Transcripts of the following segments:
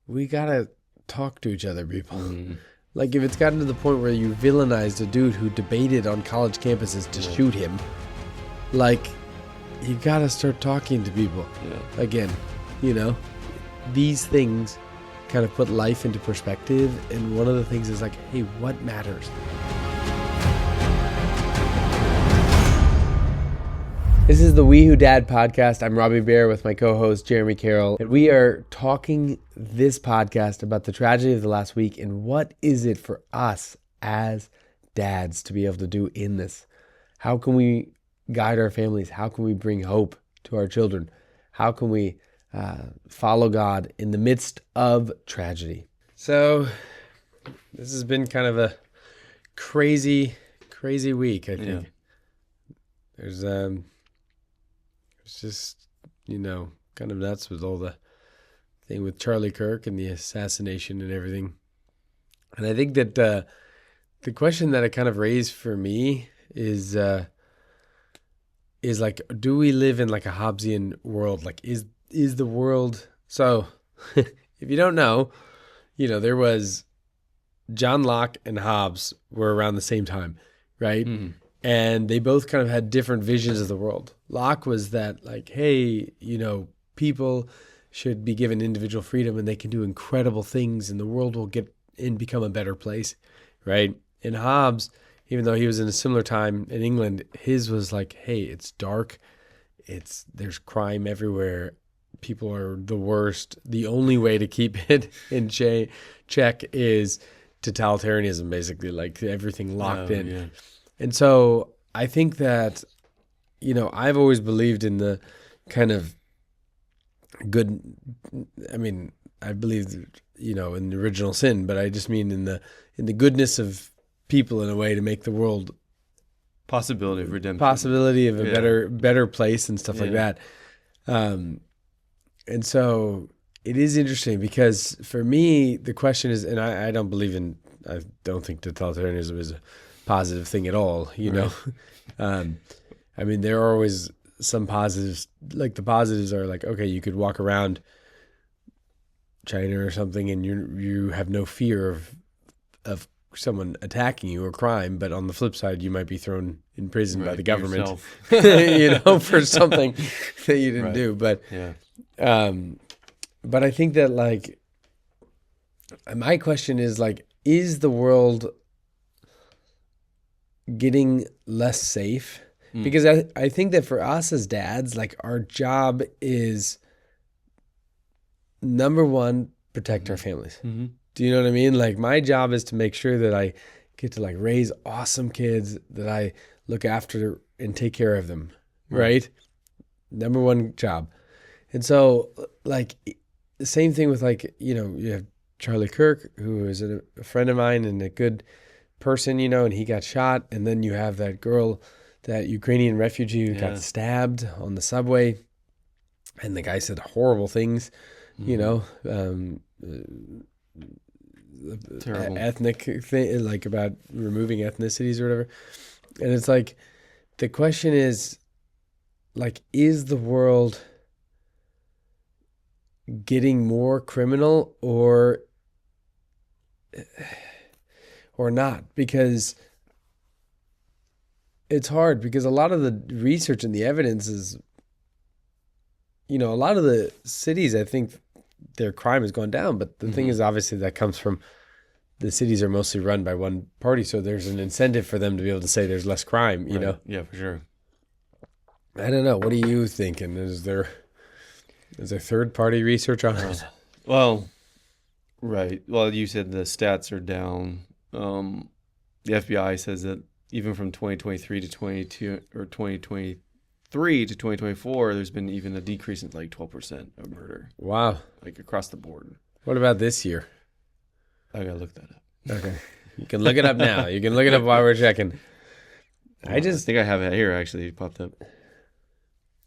we gotta talk to each other, people. Like, if it's gotten to the point where you villainized a dude who debated on college campuses to shoot him, like, you gotta start talking to people. Again, these things kind of put life into perspective, and one of the things is like, hey, what matters? This is the We Who Dad podcast. I'm Robby Bear with my co-host Jeremy Carroll, and we are talking this podcast about the tragedy of the last week and what is it for us as dads to be able to do in this? How can we guide our families? How can we bring hope to our children? How can we follow God in the midst of tragedy? So this has been kind of a crazy week, I think. There's it's just, kind of nuts with all the thing with Charlie Kirk and the assassination and everything. And I think that the question that it kind of raised for me is like, do we live in like a Hobbesian world? Like, is the world... So, if you don't know, there was John Locke and Hobbes were around the same time, right? Mm-hmm. And they both kind of had different visions of the world. Locke was that, like, hey, people should be given individual freedom and they can do incredible things and the world will get and become a better place, right? And Hobbes, even though he was in a similar time in England, his was like, hey, it's dark, there's crime everywhere, people are the worst. The only way to keep it in check is totalitarianism, basically, like everything locked in. Yeah. And so I think that, I've always believed in the kind of good, I believe, in the original sin, but I just mean in the goodness of people in a way to make the world possibility of redemption, possibility of a better place and stuff like that. And so it is interesting because for me, the question is, and I don't think totalitarianism is a positive thing at all, know. There are always some positives. Like, the positives are like, okay, you could walk around China or something and you have no fear of someone attacking you or crime, but on the flip side, you might be thrown in prison by the government, for something that you didn't do. But but I think that, like, my question is, like, is the world getting less safe? Because I think that for us as dads, like, our job is, number one, protect our families. Mm-hmm. Do you know what I mean? Like, my job is to make sure that I get to, like, raise awesome kids, that I look after and take care of them, right? Number one job. And so, like, the same thing with, like, you have Charlie Kirk, who is a friend of mine and a good person, and he got shot. And then you have that girl, that Ukrainian refugee who got stabbed on the subway. And the guy said horrible things, terrible ethnic thing, like about removing ethnicities or whatever. And it's like, the question is, like, is the world getting more criminal or not? Because it's hard, because a lot of the research and the evidence is, a lot of the cities, I think their crime has gone down, but the thing is, obviously, that comes from the cities are mostly run by one party, so there's an incentive for them to be able to say there's less crime, know? Yeah, for sure. I don't know. What are you thinking? Is there third-party research on it? Well, right. Well, you said the stats are down. The FBI says that even from 2023 to 22 or 2023 to 2024, there's been even a decrease in like 12% of murder. Wow. Like, across the board. What about this year? I gotta look that up. Okay. You can look it up now. You can look it up while we're checking. I think I have it here, actually. It popped up.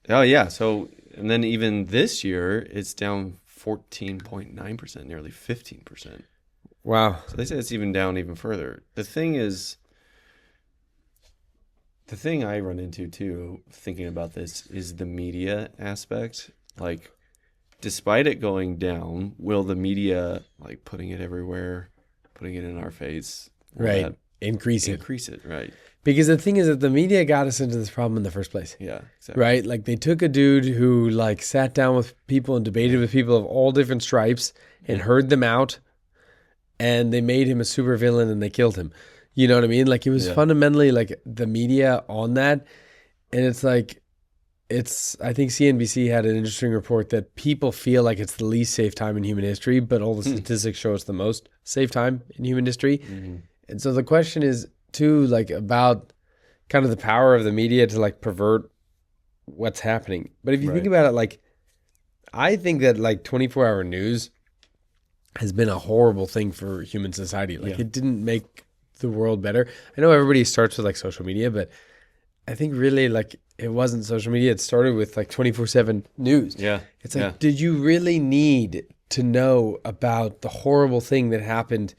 Oh, yeah. So, and then even this year, it's down 14.9%, nearly 15%. Wow. So they say it's even down even further. The thing I run into too, thinking about this, is the media aspect. Like, despite it going down, will the media, like putting it everywhere, putting it in our face, will Right. that Increase it. increase it? Right. Because the thing is that the media got us into this problem in the first place. Yeah, exactly. Right? Like they took a dude who like sat down with people and debated with people of all different stripes and heard them out, and they made him a super villain and they killed him. You know what I mean? Like it was Yeah. fundamentally like the media on that. And it's like, I think CNBC had an interesting report that people feel like it's the least safe time in human history, but all the statistics show it's the most safe time in human history. Mm-hmm. And so the question is too, like about kind of the power of the media to like pervert what's happening. But if you think Right. about it, like I think that like 24-hour news has been a horrible thing for human society. Like Yeah. it didn't make the world better. I know everybody starts with like social media, but I think really like it wasn't social media. It started with like 24/7 news. Yeah. It's like, Yeah. did you really need to know about the horrible thing that happened,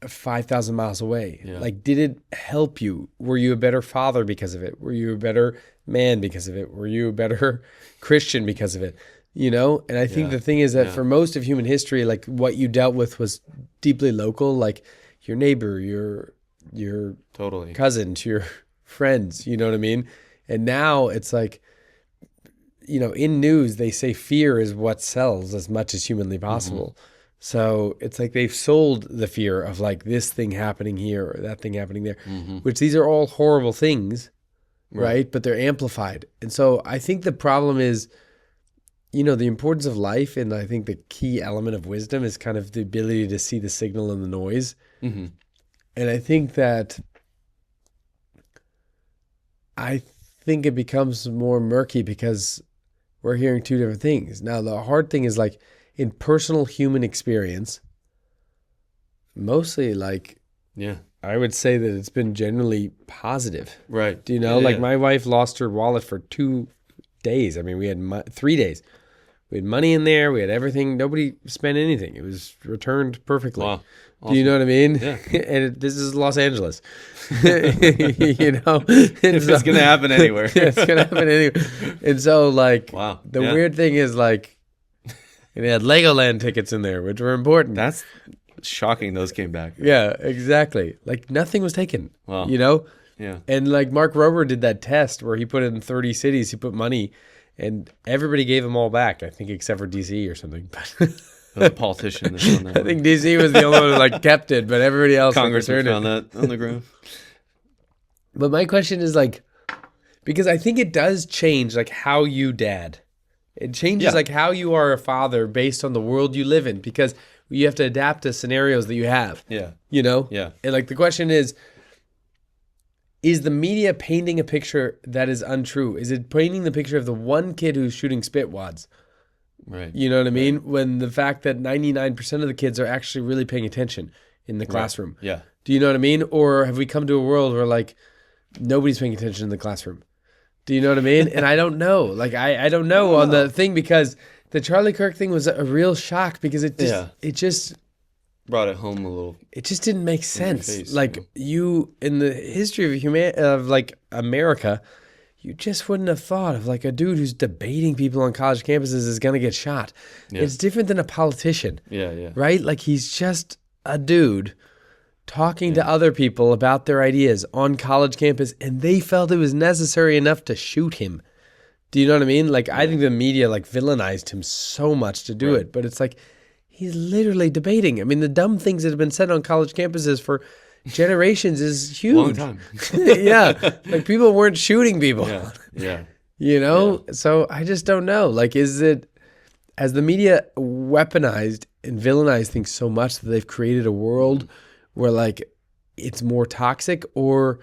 5,000 miles away? Yeah. Like, did it help you? Were you a better father because of it? Were you a better man because of it? Were you a better Christian because of it? And I think Yeah. the thing is that Yeah. for most of human history, like what you dealt with was deeply local, like your neighbor, your Totally. cousin, to your friends, you know what I mean? And now it's like, in news, they say fear is what sells as much as humanly possible. So it's like they've sold the fear of like this thing happening here or that thing happening there, which these are all horrible things, right? But they're amplified. And so I think the problem is, the importance of life, and I think the key element of wisdom is kind of the ability to see the signal and the noise. Mm-hmm. And I think it becomes more murky because we're hearing two different things. Now, the hard thing is like in personal human experience, mostly like Yeah. I would say that it's been generally positive. Right. Do you know? Yeah, Like yeah. my wife lost her wallet for 2 days. I mean, we had 3 days. We had money in there. We had everything. Nobody spent anything. It was returned perfectly. Wow. Do you know what I mean? Yeah. And this is Los Angeles. It's It's gonna happen anywhere. Yeah, it's gonna happen anyway. And so, like, Wow. the Yeah. weird thing is, like, it had Legoland tickets in there, which were important. That's shocking. Those came back. Yeah, exactly. Like, nothing was taken. Wow. Yeah. And like Mark Rober did that test where he put in 30 cities, he put money, and everybody gave them all back. I think except for DC or something. The politician that's on that. I think DC was the only one who like kept it, but everybody else Congressman returned it. found that on the ground. But my question is like, because I think it does change like how you dad. It changes Yeah. like how you are a father based on the world you live in, because you have to adapt to scenarios that you have. Yeah. Yeah. And like the question is the media painting a picture that is untrue? Is it painting the picture of the one kid who's shooting spitwads? Right. You know what I mean? When the fact that 99% of the kids are actually really paying attention in the classroom. Yeah. Do you know what I mean? Or have we come to a world where like nobody's paying attention in the classroom? Do you know what I mean? And I don't know. Like I don't know on the thing, because the Charlie Kirk thing was a real shock, because it just Brought it home a little. it just didn't make sense. face, Like you in the history of like America, you just wouldn't have thought of like a dude who's debating people on college campuses is going to get shot. Yeah. It's different than a politician, Yeah. Yeah. right? Like he's just a dude talking to other people about their ideas on college campus, and they felt it was necessary enough to shoot him. Do you know what I mean? Like I think the media like villainized him so much to do it, but it's like he's literally debating. I mean, the dumb things that have been said on college campuses for generations is huge. Long time. Yeah. Like people weren't shooting people. Yeah. Yeah. So I just don't know. Like, has the media weaponized and villainized things so much that they've created a world where like it's more toxic, or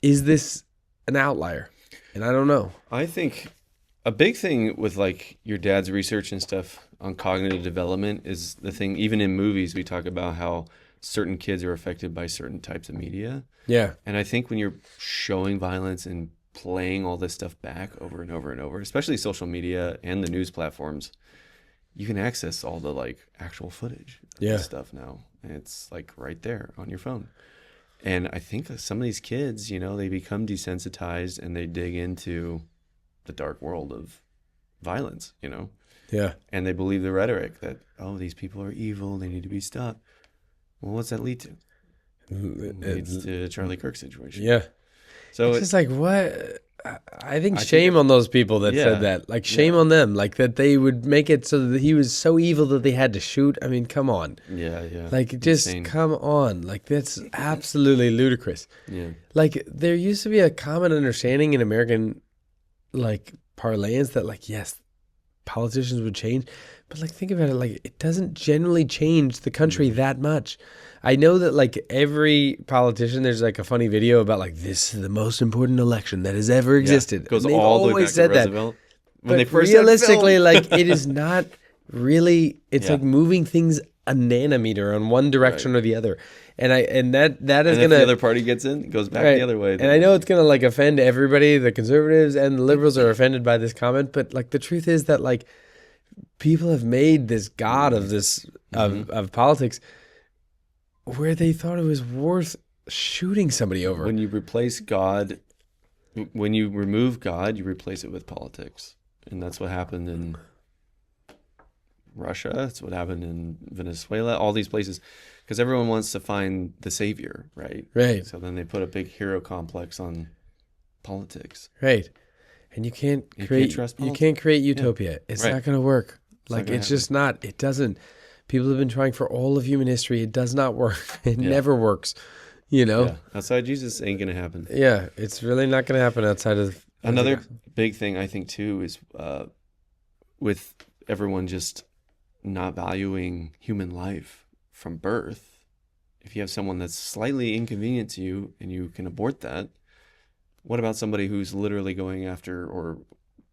is this an outlier? And I don't know. I think a big thing with like your dad's research and stuff on cognitive development is the thing, even in movies, we talk about how certain kids are affected by certain types of media. Yeah. And I think when you're showing violence and playing all this stuff back over and over and over, especially social media and the news platforms, you can access all the like actual footage of this stuff now. And it's like right there on your phone. And I think some of these kids, they become desensitized and they dig into the dark world of violence, Yeah. And they believe the rhetoric that, oh, these people are evil, they need to be stopped. Well, what's that lead to? It leads to a Charlie Kirk situation. Yeah. So It's just like, what? I think I shame think on those people that yeah, said that. Like, shame yeah. on them. Like, that they would make it so that he was so evil that they had to shoot. I mean, come on. Yeah. Like, just Insane. come on. Like, that's absolutely ludicrous. Yeah. Like, there used to be a common understanding in American, like, parlance that, like, yes, politicians would change. But, like, think about it. Like, it doesn't generally change the country that much. I know that, like, every politician, there's, like, a funny video about, like, this is the most important election that has ever existed. It goes And they've all the way always back said to that. Roosevelt. When But they first had realistically, film. like, it is not really, it's Yeah. like moving things a nanometer on one direction or the other. And that is And if going the to, other party gets in, it goes back the other way. and I know it's going to, like, offend everybody. The conservatives and the liberals are offended by this comment. But, like, the truth is that, like, people have made this god of this, of politics, where they thought it was worth shooting somebody over. When you replace God, when you remove God, you replace it with politics. And that's what happened in Russia. That's what happened in Venezuela, all these places. Because everyone wants to find the savior, right? Right. So then they put a big hero complex on politics. Right. And you can't You create, can't trust you politics. can't create utopia. It's Right. not going to work. not Like, gonna it's just not, it doesn't. People have been trying for all of human history. It does not work. It never works, you know? Yeah. Outside Jesus ain't going to happen. Yeah. It's really not going to happen outside of. Another big thing I think too is with everyone just not valuing human life from birth. If you have someone that's slightly inconvenient to you and you can abort that, what about somebody who's literally going after or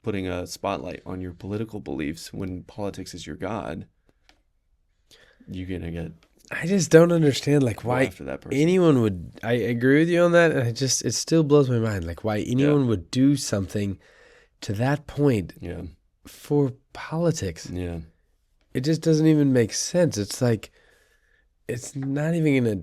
putting a spotlight on your political beliefs when politics is your God? You're gonna get I just don't understand, like, go why after that person. anyone would. I agree with you on that. And it still blows my mind, like, why anyone would do something to that point Yeah, for politics. yeah, It just doesn't even make sense. It's like, it's not even gonna,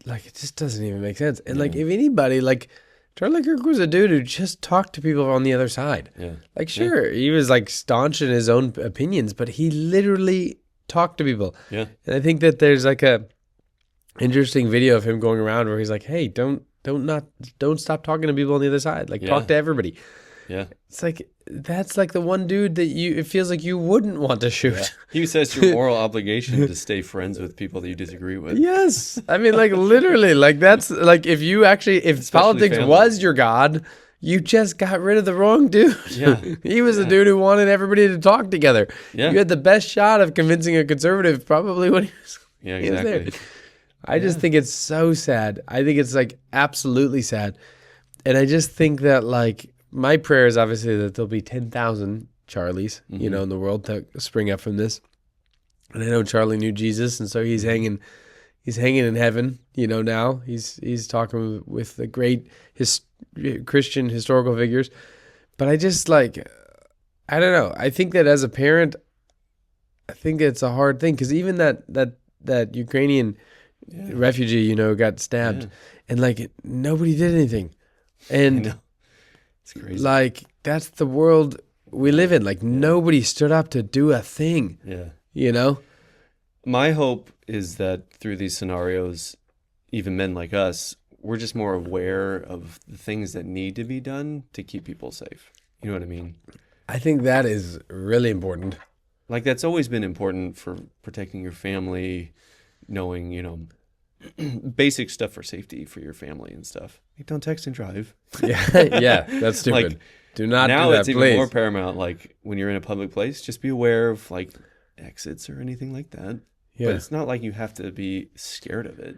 like, it just doesn't even make sense. And like, if anybody, like, Charlie Kirk was a dude who just talked to people on the other side. yeah. Like, sure, he was like staunch in his own opinions, but he literally talked to people. Yeah. And I think that there's like a interesting video of him going around where he's like, hey, don't stop talking to people on the other side. Like, talk to everybody. Yeah. It's like, that's like the one dude that it feels like you wouldn't want to shoot. Yeah. He says your moral obligation to stay friends with people that you disagree with. Yes. I mean, like, literally, like, that's like, if Especially politics family. was your God, you just got rid of the wrong dude. Yeah. He was the dude who wanted everybody to talk together. Yeah. You had the best shot of convincing a conservative probably when he was, Yeah, he was there. exactly. I just think it's so sad. I think it's like absolutely sad. And I just think that, like, my prayer is obviously that there'll be 10,000 Charlies, you know, in the world to spring up from this. And I know Charlie knew Jesus, and so he's hanging in heaven, you know, now. He's talking with the great Christian historical figures. But I just, like, I don't know. I think that as a parent, I think it's a hard thing, because even that Ukrainian refugee, you know, got stabbed, and like nobody did anything. And It's crazy. like, that's the world we live in. Like, nobody stood up to do a thing, Yeah. you know? My hope is that through these scenarios, even men like us, we're just more aware of the things that need to be done to keep people safe. You know what I mean? I think that is really important. Like, that's always been important for protecting your family, knowing, you know, basic stuff for safety for your family and stuff. Like, don't text and drive. Yeah, that's stupid. Like, Do not now do that, it's please. even more paramount. Like, when you're in a public place, just be aware of like exits or anything like that. Yeah. But it's not like you have to be scared of it.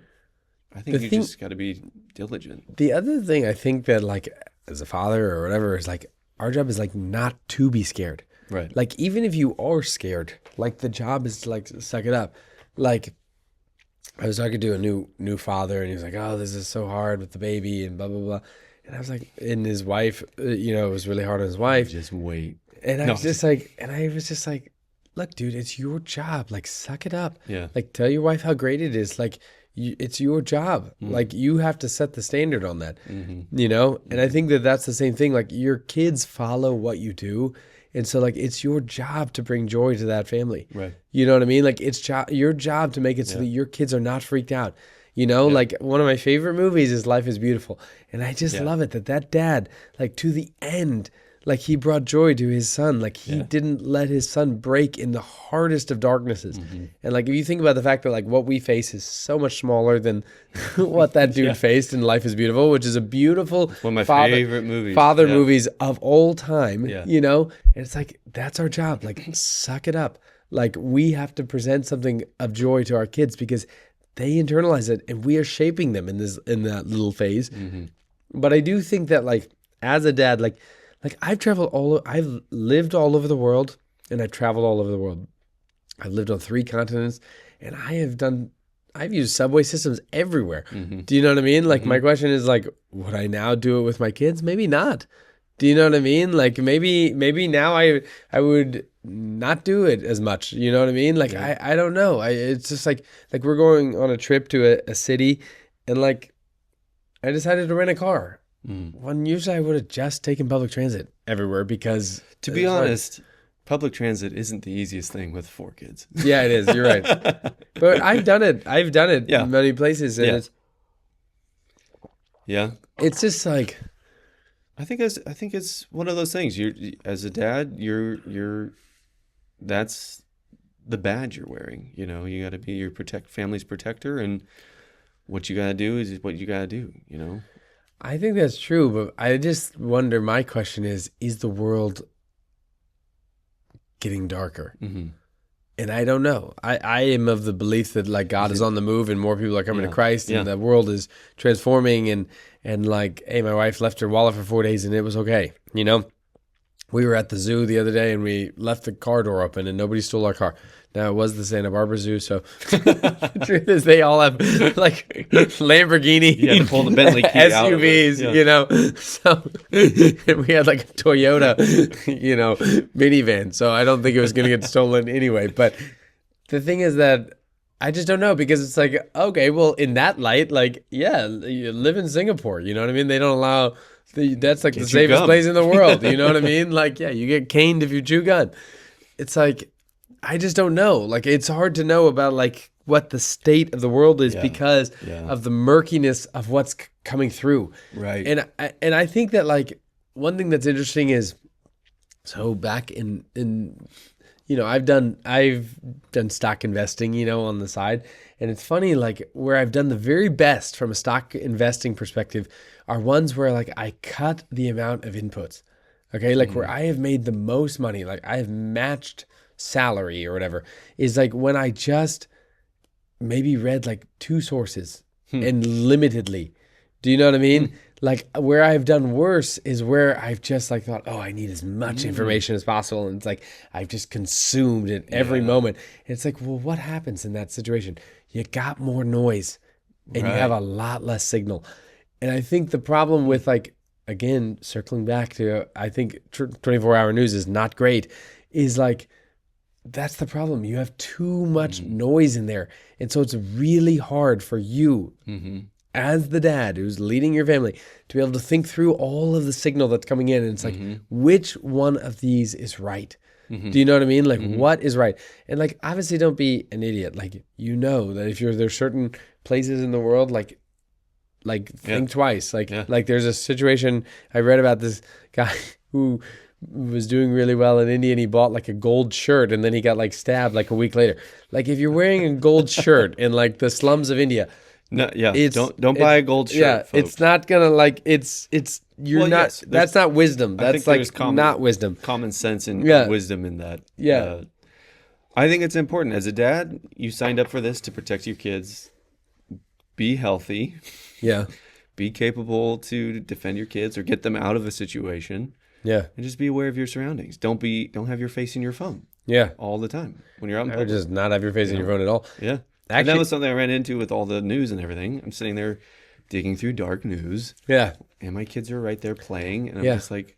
I think The you thing- just got to be diligent. The other thing I think that, like, as a father or whatever, is like, our job is like not to be scared. Right. Like, even if you are scared, like, the job is to, like, suck it up. Like, I was talking to a new father, and he was like, oh, this is so hard with the baby and blah, blah, blah. And I was like, and his wife, you know, it was really hard on his wife. Just wait. And I No. was just like, look, dude, it's your job. Like, suck it up. Yeah. Like, tell your wife how great it is. Like, it's your job. Like, you have to set the standard on that, you know? And I think that that's the same thing. Like, your kids follow what you do. And so like it's your job to bring joy to that family. Right. You know what I mean? Like it's your job to make it so that your kids are not freaked out. You know, like one of my favorite movies is Life is Beautiful. And I just love it that dad, like to the end, like he brought joy to his son. Like he didn't let his son break in the hardest of darknesses. And like if you think about the fact that like what we face is so much smaller than what that dude faced in Life is Beautiful, which is a beautiful one of my favorite movies. Father movies of all time, you know? And it's like that's our job. Like suck it up. Like we have to present something of joy to our kids because they internalize it and we are shaping them in that little phase. But I do think that like as a dad, like I've lived all over the world and I've traveled all over the world. I've lived on 3 continents and I've used subway systems everywhere. Do you know what I mean? Like my question is like, would I now do it with my kids? Maybe not. Do you know what I mean? Like maybe now I would not do it as much. You know what I mean? Like I don't know. It's just like we're going on a trip to a city and like I decided to rent a car. When usually I would have just taken public transit everywhere because to be honest, public transit isn't the easiest thing with 4 kids. Yeah, it is. You're right. But I've done it in many places and it's just like I think it's one of those things. You as a dad, you're that's the badge you're wearing. You know, you got to be your family's protector, and what you got to do is what you got to do. You know. I think that's true, but I just wonder. My question is the world getting darker? And I don't know. I am of the belief that like God is on the move and more people are coming to Christ and the world is transforming and like, hey, my wife left her wallet for 4 days and it was okay. You know, we were at the zoo the other day and we left the car door open and nobody stole our car. Now it was the Santa Barbara Zoo, so the truth is they all have like Lamborghini, to pull the Bentley key SUVs, you know. So and we had like a Toyota, you know, minivan. So I don't think it was going to get stolen anyway. But the thing is that I just don't know because it's like, okay, well, in that light, like, yeah, you live in Singapore, you know what I mean? They don't allow. That's like the safest place in the world, you know what I mean? Like, yeah, you get caned if you chew gum. It's like. I just don't know. Like, it's hard to know about like what the state of the world is because of the murkiness of what's coming through. Right. And I think that like one thing that's interesting is so back in you know, I've done stock investing, you know, on the side. And it's funny, like where I've done the very best from a stock investing perspective are ones where like I cut the amount of inputs. Okay. Like where I have made the most money, like I have matched salary or whatever is like when I just maybe read like 2 sources and limitedly. Do you know what I mean? Like where I've done worse is where I've just like thought, oh, I need as much information as possible. And it's like, I've just consumed it every moment. And it's like, well, what happens in that situation? You got more noise and you have a lot less signal. And I think the problem with like, again, circling back to, I think 24-hour news is not great, is like, that's the problem. You have too much noise in there. And so it's really hard for you as the dad who's leading your family to be able to think through all of the signal that's coming in. And it's like, which one of these is right? Do you know what I mean? Like what is right? And like, obviously don't be an idiot. Like, you know that if there's certain places in the world, like think twice. Like there's a situation I read about this guy who was doing really well in India and he bought like a gold shirt and then he got like stabbed like a week later. Like if you're wearing a gold shirt in like the slums of India, don't buy a gold shirt. Folks. It's not gonna like that's not wisdom. That's like not wisdom. Common sense and wisdom in that. I think it's important as a dad. You signed up for this to protect your kids. Be healthy. Yeah. Be capable to defend your kids or get them out of a situation. Yeah. And just be aware of your surroundings. Don't have your face in your phone. Yeah. All the time. When you're out in public. Or just not have your face in your phone at all. Yeah. Actually, and that was something I ran into with all the news and everything. I'm sitting there digging through dark news. Yeah. And my kids are right there playing. And I'm just like,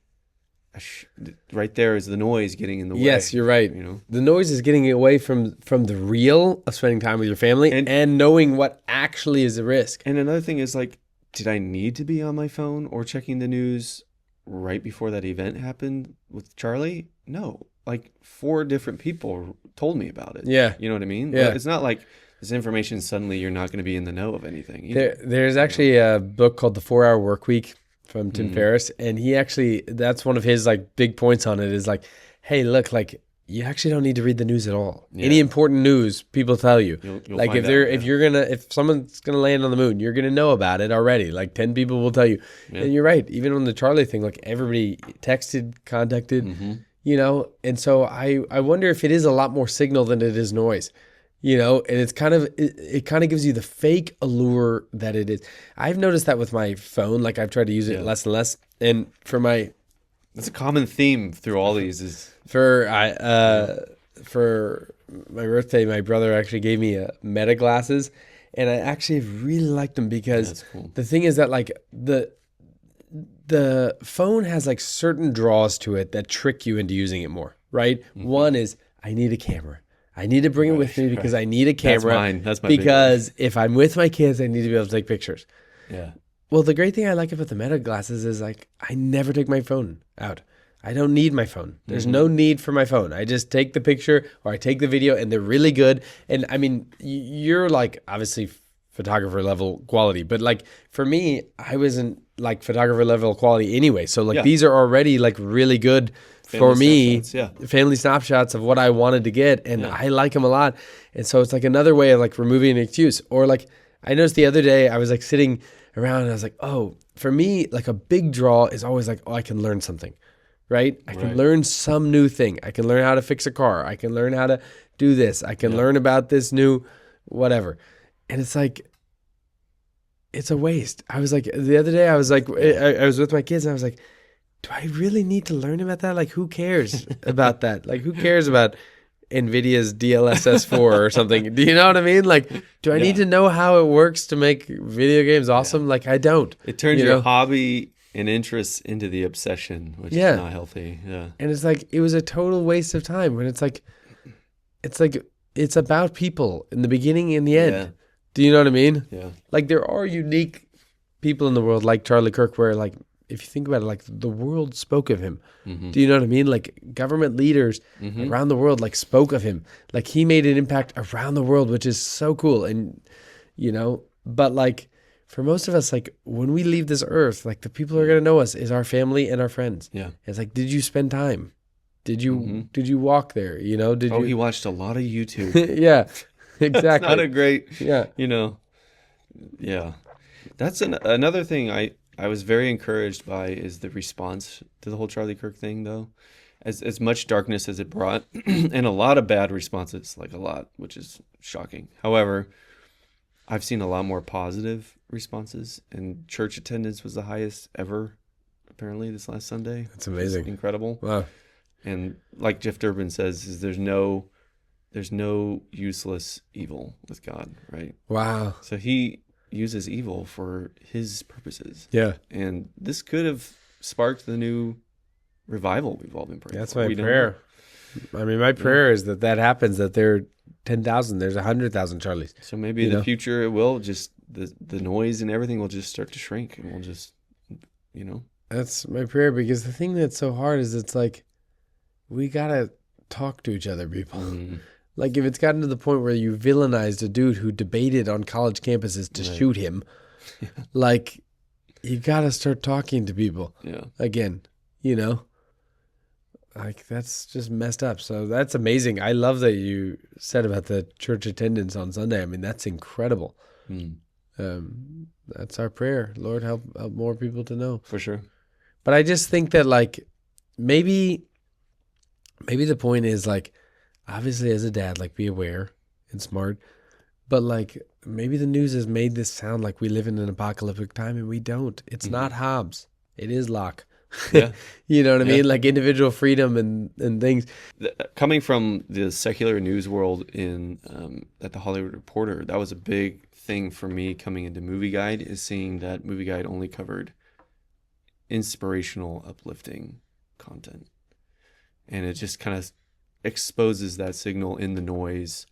right there is the noise getting in the way. Yes, you're right. You know, the noise is getting away from the real of spending time with your family and knowing what actually is a risk. And another thing is like, did I need to be on my phone or checking the news right before that event happened with Charlie? no, like 4 different people told me about it. Yeah. You know what I mean? Yeah. It's not like this information suddenly you're not going to be in the know of anything either. There's actually a book called The 4 Hour Work Week from Tim Ferriss, and he actually, that's one of his like big points on it is like, hey, look, like you actually don't need to read the news at all. Yeah. Any important news, people tell you. You'll like find if someone's gonna land on the moon, you're gonna know about it already. Like 10 people will tell you. Yeah. And you're right. Even on the Charlie thing, like everybody texted, contacted, you know. And so I wonder if it is a lot more signal than it is noise. You know, and it's kind of it kind of gives you the fake allure that it is. I've noticed that with my phone. Like I've tried to use it less and less. And for my That's a common theme through all these is for my birthday, my brother actually gave me Meta glasses, and I actually really liked them because that's cool. the thing is that like the phone has like certain draws to it that trick you into using it more, right? One is I need a camera. I need to bring it with me because I need a camera. That's my because if I'm with my kids, I need to be able to take pictures. Yeah. Well, the great thing I like about the Meta glasses is like I never take my phone out. I don't need my phone. There's no need for my phone. I just take the picture or I take the video, and they're really good. And I mean, you're like obviously photographer level quality, but like for me, I wasn't like photographer level quality anyway. So like these are already like really good for me, family snapshots of what I wanted to get, and I like them a lot. And so it's like another way of like removing an excuse. Or like I noticed the other day I was like sitting around and I was like, oh, for me, like a big draw is always like, oh, I can learn something, right? I can learn some new thing. I can learn how to fix a car. I can learn how to do this. I can learn about this new whatever. And it's like, it's a waste. I was like, the other day I was like, I was with my kids and I was like, do I really need to learn about that? Like, who cares about that? Like, who cares about NVIDIA's DLSS4 or something? Do you know what I mean? Like, do I need to know how it works to make video games awesome? Like, I don't. It turns your hobby and interests into the obsession, which is not healthy. Yeah. And it's like, it was a total waste of time when it's about people in the beginning and the end. Yeah. Do you know what I mean? Yeah. Like, there are unique people in the world like Charlie Kirk where, like, if you think about it, like the world spoke of him. Do you know what I mean? Like government leaders around the world like spoke of him. Like he made an impact around the world, which is so cool. And, you know, but like for most of us, like when we leave this earth, like the people who are going to know us is our family and our friends. Yeah. It's like, did you spend time? Did you walk there? You know, he watched a lot of YouTube. Yeah, exactly. That's not a great, you know, that's another thing I was very encouraged by is the response to the whole Charlie Kirk thing, though. As much darkness as it brought, and a lot of bad responses, like a lot, which is shocking. However, I've seen a lot more positive responses, and church attendance was the highest ever, apparently, this last Sunday. That's amazing. Incredible. Wow. And like Jeff Durbin says, is there's no useless evil with God, right? Wow. So he uses evil for his purposes. Yeah. And this could have sparked the new revival we've all been praying That's for. my prayer. I mean, my prayer is that happens, that there are 10,000, there's 100,000 Charlies. So maybe in the future it will just, the noise and everything will just start to shrink and we'll just, you know. That's my prayer, because the thing that's so hard is it's like, we got to talk to each other, people. Like if it's gotten to the point where you villainized a dude who debated on college campuses to shoot him, like you got to start talking to people again, you know, like that's just messed up. So that's amazing. I love that you said about the church attendance on Sunday. I mean, that's incredible. That's our prayer. Lord, help more people to know. For sure. But I just think that like maybe the point is like, obviously as a dad, like be aware and smart, but like maybe the news has made this sound like we live in an apocalyptic time, and we don't. It's not Hobbes. It is Locke. Yeah. You know what I mean? Like individual freedom and things. Coming from the secular news world at the Hollywood Reporter, that was a big thing for me coming into Movieguide, is seeing that Movieguide only covered inspirational, uplifting content. And it just kind of exposes that signal in the noise,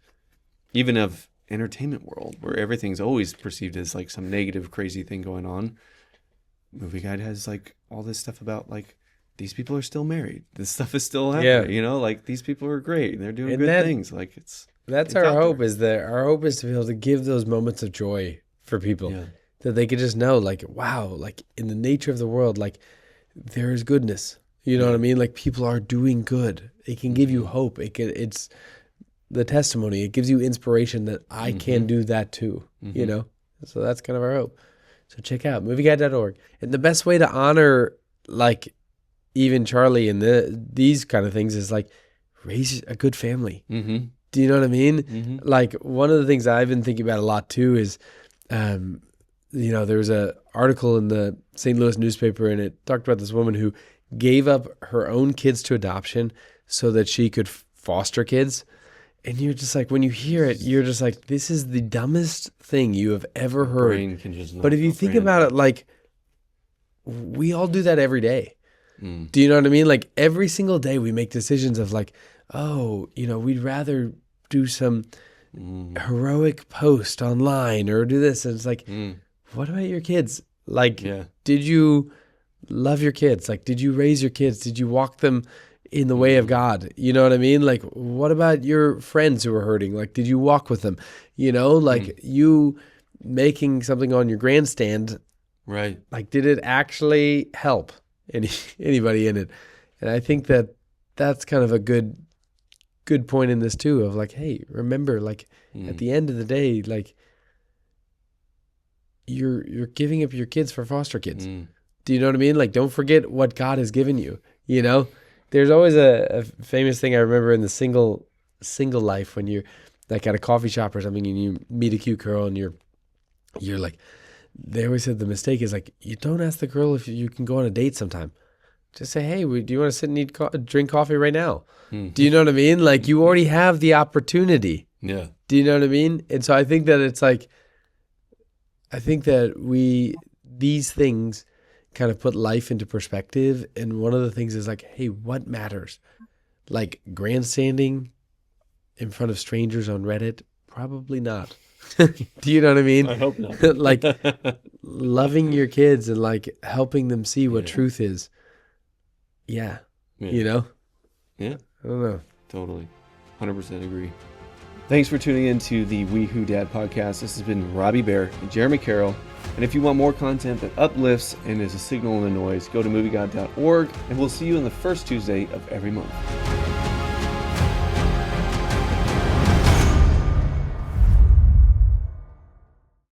even of entertainment world, where everything's always perceived as like some negative, crazy thing going on. Movieguide has like all this stuff about like these people are still married. This stuff is still happening. Yeah. Like these people are great. They're doing And good things. Like that's it's our out hope. there. Is that our hope is to be able to give those moments of joy for people Yeah. that they could just know, like, wow, like in the nature of the world, like there is goodness. You know what I mean? Like people are doing good. It can give you hope. It's the testimony. It gives you inspiration that I can do that too. You know? So that's kind of our hope. So check out movieguide.org. And the best way to honor like even Charlie and these kind of things is like raise a good family. Mm-hmm. Do you know what I mean? Mm-hmm. Like one of the things I've been thinking about a lot too is, there was a article in the St. Louis newspaper and it talked about this woman who gave up her own kids to adoption so that she could foster kids. And you're just like, when you hear it, you're just like, this is the dumbest thing you have ever heard. Brain can just But if you think about it, like we all do that every day. Do you know what I mean? Like every single day we make decisions of like, oh, we'd rather do some heroic post online or do this. And it's like, what about your kids? Like, did you love your kids? Like, did you raise your kids? Did you walk them in the way of God? You know what I mean? Like, what about your friends who are hurting? Like, did you walk with them? Like you making something on your grandstand, right? Like, did it actually help anybody in it? And I think that that's kind of a good point in this too, of like, hey, remember, like at the end of the day, like you're giving up your kids for foster kids. Do you know what I mean? Like, don't forget what God has given you. There's always a famous thing I remember in the single life when you're like at a coffee shop or something and you meet a cute girl and you're like, they always said the mistake is like, you don't ask the girl if you can go on a date sometime. Just say, hey, do you want to sit and drink coffee right now? Do you know what I mean? Like you already have the opportunity. Yeah. Do you know what I mean? And so I think that it's like, these things kind of put life into perspective. And one of the things is like, hey, what matters? Like grandstanding in front of strangers on Reddit? Probably not. Do you know what I mean? I hope not. Like loving your kids and like helping them see what truth is. Yeah. Yeah. I don't know. Totally. 100% agree. Thanks for tuning in to the We Who Dad podcast. This has been Robby Bear and Jeremy Carroll. And if you want more content that uplifts and is a signal in the noise, go to movieguide.org and we'll see you on the first Tuesday of every month.